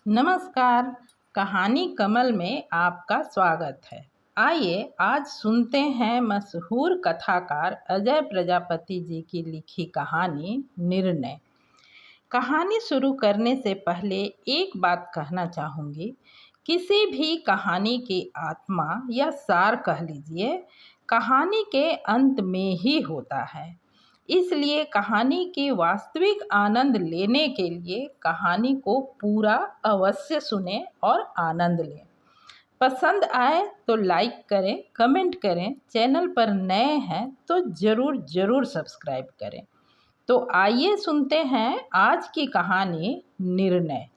नमस्कार। कहानी कमल में आपका स्वागत है। आइए आज सुनते हैं मशहूर कथाकार अजय प्रजापति जी की लिखी कहानी निर्णय। कहानी शुरू करने से पहले एक बात कहना चाहूँगी। किसी भी कहानी की आत्मा या सार कह लीजिए, कहानी के अंत में ही होता है। इसलिए कहानी की वास्तविक आनंद लेने के लिए कहानी को पूरा अवश्य सुनें और आनंद लें। पसंद आए तो लाइक करें, कमेंट करें। चैनल पर नए हैं तो ज़रूर सब्सक्राइब करें। तो आइए सुनते हैं आज की कहानी निर्णय।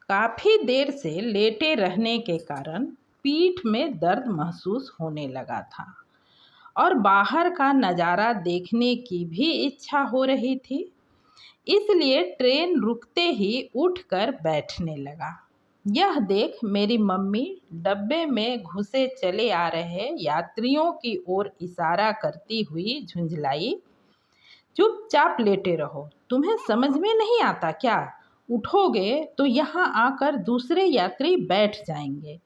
काफ़ी देर से लेटे रहने के कारण पीठ में दर्द महसूस होने लगा था और बाहर का नज़ारा देखने की भी इच्छा हो रही थी। इसलिए ट्रेन रुकते ही उठकर बैठने लगा। यह देख मेरी मम्मी डब्बे में घुसे चले आ रहे यात्रियों की ओर इशारा करती हुई झुंझलाई, चुपचाप लेटे रहो, तुम्हें समझ में नहीं आता क्या? उठोगे तो यहाँ आकर दूसरे यात्री बैठ जाएंगे।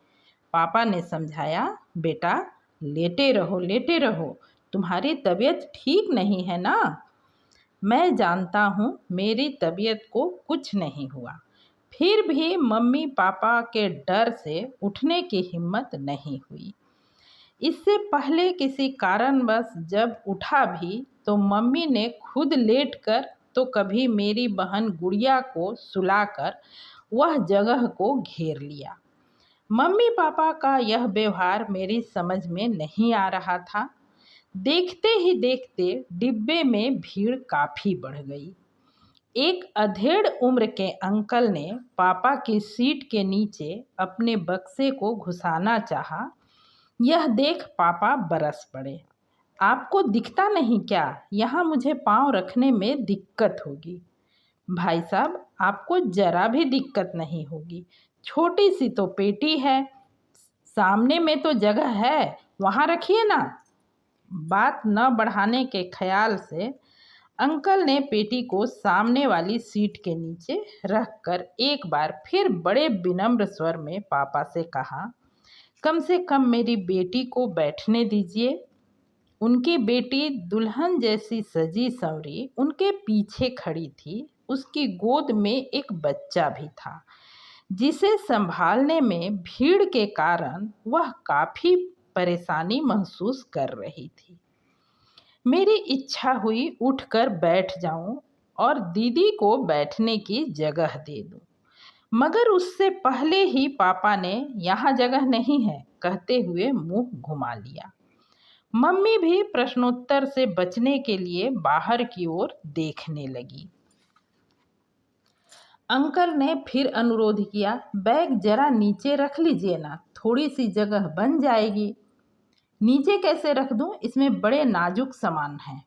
पापा ने समझाया, बेटा लेटे रहो, तुम्हारी तबीयत ठीक नहीं है ना? मैं जानता हूँ मेरी तबीयत को कुछ नहीं हुआ, फिर भी मम्मी पापा के डर से उठने की हिम्मत नहीं हुई। इससे पहले किसी कारणवश जब उठा भी तो मम्मी ने खुद लेटकर तो कभी मेरी बहन गुड़िया को सुलाकर वह जगह को घेर लिया। मम्मी पापा का यह व्यवहार मेरी समझ में नहीं आ रहा था। देखते ही देखते डिब्बे में भीड़ काफ़ी बढ़ गई। एक अधेड़ उम्र के अंकल ने पापा की सीट के नीचे अपने बक्से को घुसाना चाहा। यह देख पापा बरस पड़े। आपको दिखता नहीं क्या? यहाँ मुझे पाँव रखने में दिक्कत होगी। भाई साहब, आपको जरा भी दिक्कत नहीं होगी, छोटी सी तो पेटी है, सामने में तो जगह है, वहाँ रखिए ना। बात न बढ़ाने के ख्याल से अंकल ने पेटी को सामने वाली सीट के नीचे रखकर एक बार फिर बड़े विनम्र स्वर में पापा से कहा, कम से कम मेरी बेटी को बैठने दीजिए। उनकी बेटी दुल्हन जैसी सजी संवरी उनके पीछे खड़ी थी। उसकी गोद में एक बच्चा भी था, जिसे संभालने में भीड़ के कारण वह काफ़ी परेशानी महसूस कर रही थी। मेरी इच्छा हुई उठकर बैठ जाऊं और दीदी को बैठने की जगह दे दूं, मगर उससे पहले ही पापा ने यहाँ जगह नहीं है कहते हुए मुंह घुमा लिया। मम्मी भी प्रश्नोत्तर से बचने के लिए बाहर की ओर देखने लगी। अंकल ने फिर अनुरोध किया, बैग जरा नीचे रख लीजिए ना, थोड़ी सी जगह बन जाएगी। नीचे कैसे रख दूं? इसमें बड़े नाजुक सामान हैं।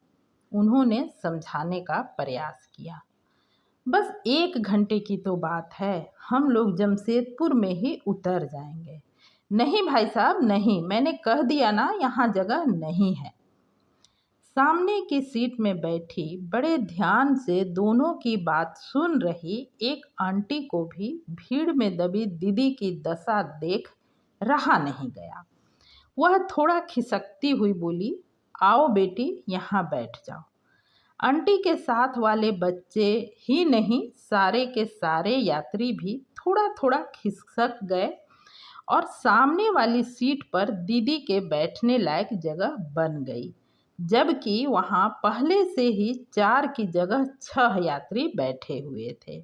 उन्होंने समझाने का प्रयास किया। बस 1 घंटे की तो बात है, हम लोग जमशेदपुर में ही उतर जाएंगे। नहीं भाई साहब नहीं, मैंने कह दिया ना, यहाँ जगह नहीं है। सामने की सीट में बैठी बड़े ध्यान से दोनों की बात सुन रही एक आंटी को भी भीड़ में दबी दीदी की दशा देख रहा नहीं गया। वह थोड़ा खिसकती हुई बोली, आओ बेटी, यहाँ बैठ जाओ। आंटी के साथ वाले बच्चे ही नहीं, सारे के सारे यात्री भी थोड़ा थोड़ा खिसक गए और सामने वाली सीट पर दीदी के बैठने लायक जगह बन गई, जबकि वहाँ पहले से ही 4 की जगह 6 यात्री बैठे हुए थे।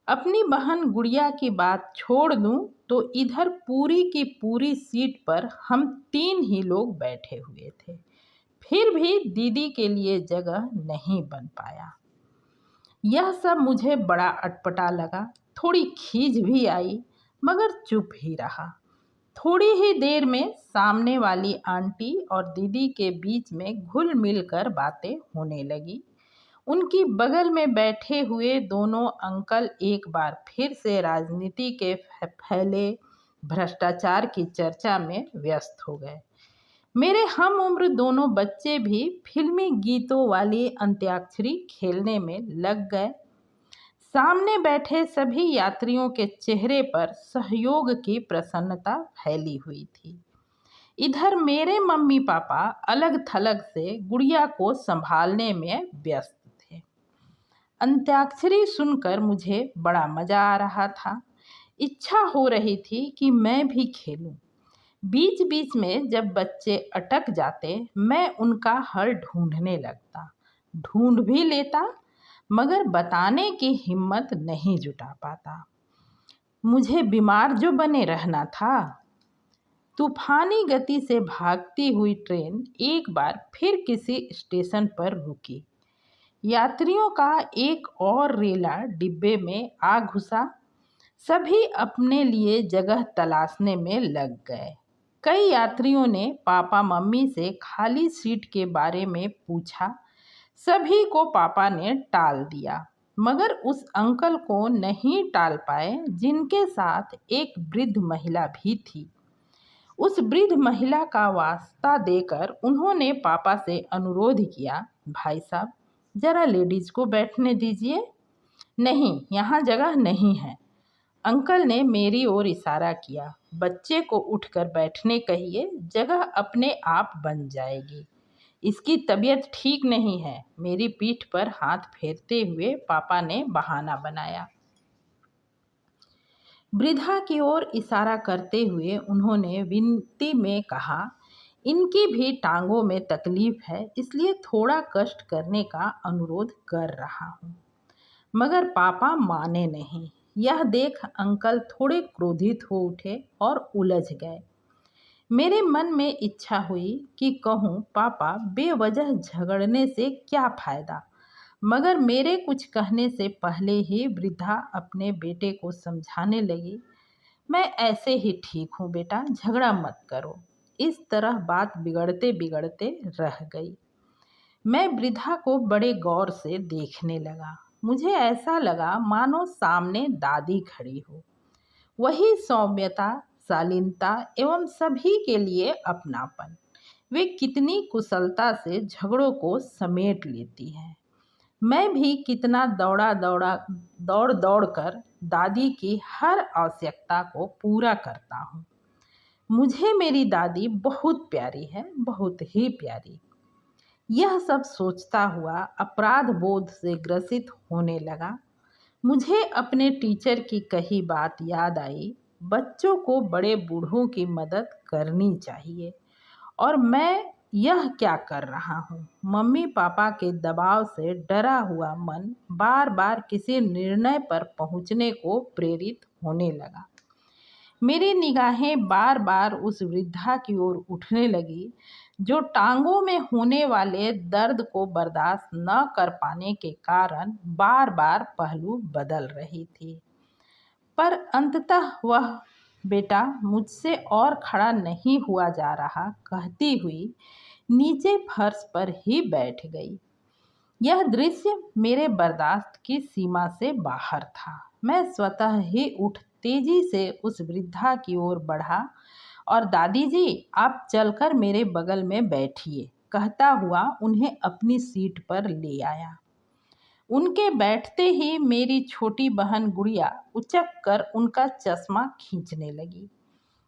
अपनी बहन गुड़िया की बात छोड़ दूं तो इधर पूरी की पूरी सीट पर हम 3 ही लोग बैठे हुए थे, फिर भी दीदी के लिए जगह नहीं बन पाया। यह सब मुझे बड़ा अटपटा लगा, थोड़ी खीज भी आई, मगर चुप ही रहा। थोड़ी ही देर में सामने वाली आंटी और दीदी के बीच में घुल मिलकर बातें होने लगी। उनकी बगल में बैठे हुए दोनों अंकल एक बार फिर से राजनीति के फैले भ्रष्टाचार की चर्चा में व्यस्त हो गए। मेरे हम उम्र दोनों बच्चे भी फिल्मी गीतों वाली अंत्याक्षरी खेलने में लग गए। सामने बैठे सभी यात्रियों के चेहरे पर सहयोग की प्रसन्नता फैली हुई थी। इधर मेरे मम्मी पापा अलग थलग से गुड़िया को संभालने में व्यस्त थे। अंत्याक्षरी सुनकर मुझे बड़ा मजा आ रहा था। इच्छा हो रही थी कि मैं भी खेलूं। बीच बीच में जब बच्चे अटक जाते मैं उनका हल ढूंढने लगता, ढूंढ भी लेता, मगर बताने की हिम्मत नहीं जुटा पाता। मुझे बीमार जो बने रहना था। तूफानी गति से भागती हुई ट्रेन एक बार फिर किसी स्टेशन पर रुकी। यात्रियों का एक और रेला डिब्बे में आ घुसा। सभी अपने लिए जगह तलाशने में लग गए। कई यात्रियों ने पापा मम्मी से खाली सीट के बारे में पूछा। सभी को पापा ने टाल दिया, मगर उस अंकल को नहीं टाल पाए जिनके साथ एक वृद्ध महिला भी थी। उस वृद्ध महिला का वास्ता देकर उन्होंने पापा से अनुरोध किया, भाई साहब जरा लेडीज को बैठने दीजिए। नहीं, यहाँ जगह नहीं है। अंकल ने मेरी ओर इशारा किया। बच्चे को उठकर बैठने कहिए, जगह अपने आप बन जाएगी। इसकी तबीयत ठीक नहीं है। मेरी पीठ पर हाथ फेरते हुए पापा ने बहाना बनाया। वृद्धा की ओर इशारा करते हुए उन्होंने विनती में कहा, इनकी भी टांगों में तकलीफ है, इसलिए थोड़ा कष्ट करने का अनुरोध कर रहा हूँ। मगर पापा माने नहीं। यह देख अंकल थोड़े क्रोधित हो उठे और उलझ गए। मेरे मन में इच्छा हुई कि कहूँ, पापा बेवजह झगड़ने से क्या फायदा, मगर मेरे कुछ कहने से पहले ही वृद्धा अपने बेटे को समझाने लगी, मैं ऐसे ही ठीक हूँ बेटा, झगड़ा मत करो। इस तरह बात बिगड़ते बिगड़ते रह गई। मैं वृद्धा को बड़े गौर से देखने लगा। मुझे ऐसा लगा मानो सामने दादी खड़ी हो। वही सौम्यता, शालीनता एवं सभी के लिए अपनापन। वे कितनी कुशलता से झगड़ों को समेट लेती हैं। मैं भी कितना दौड़ दौड़ कर दादी की हर आवश्यकता को पूरा करता हूँ। मुझे मेरी दादी बहुत प्यारी है, बहुत ही प्यारी। यह सब सोचता हुआ अपराध बोध से ग्रसित होने लगा। मुझे अपने टीचर की कही बात याद आई, बच्चों को बड़े बूढ़ों की मदद करनी चाहिए। और मैं यह क्या कर रहा हूँ? मम्मी पापा के दबाव से डरा हुआ मन बार बार किसी निर्णय पर पहुँचने को प्रेरित होने लगा। मेरी निगाहें बार बार उस वृद्धा की ओर उठने लगी, जो टांगों में होने वाले दर्द को बर्दाश्त न कर पाने के कारण बार बार पहलू बदल रही थी। पर अंततः वह बेटा मुझसे और खड़ा नहीं हुआ जा रहा कहती हुई नीचे फर्श पर ही बैठ गई। यह दृश्य मेरे बर्दाश्त की सीमा से बाहर था। मैं स्वतः ही उठ तेजी से उस वृद्धा की ओर बढ़ा और दादी जी आप चलकर मेरे बगल में बैठिए कहता हुआ उन्हें अपनी सीट पर ले आया। उनके बैठते ही मेरी छोटी बहन गुड़िया उचक कर उनका चश्मा खींचने लगी।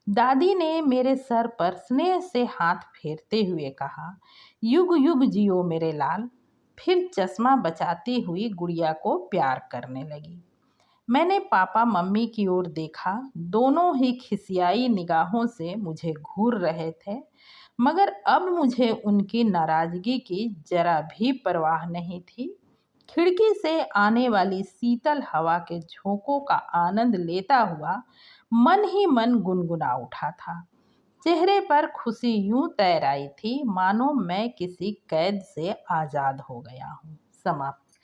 दादी ने मेरे सर पर स्नेह से हाथ फेरते हुए कहा, युग युग जियो मेरे लाल। फिर चश्मा बचाती हुई गुड़िया को प्यार करने लगी। मैंने पापा मम्मी की ओर देखा। दोनों ही खिसियाई निगाहों से मुझे घूर रहे थे, मगर अब मुझे उनकी नाराजगी की जरा भी परवाह नहीं थी। खिड़की से आने वाली शीतल हवा के झोंकों का आनंद लेता हुआ मन ही मन गुनगुना उठा था। चेहरे पर खुशी यूं तैर आई थी मानो मैं किसी कैद से आज़ाद हो गया हूँ। समाप्त।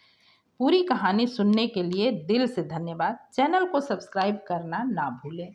पूरी कहानी सुनने के लिए दिल से धन्यवाद। चैनल को सब्सक्राइब करना ना भूलें।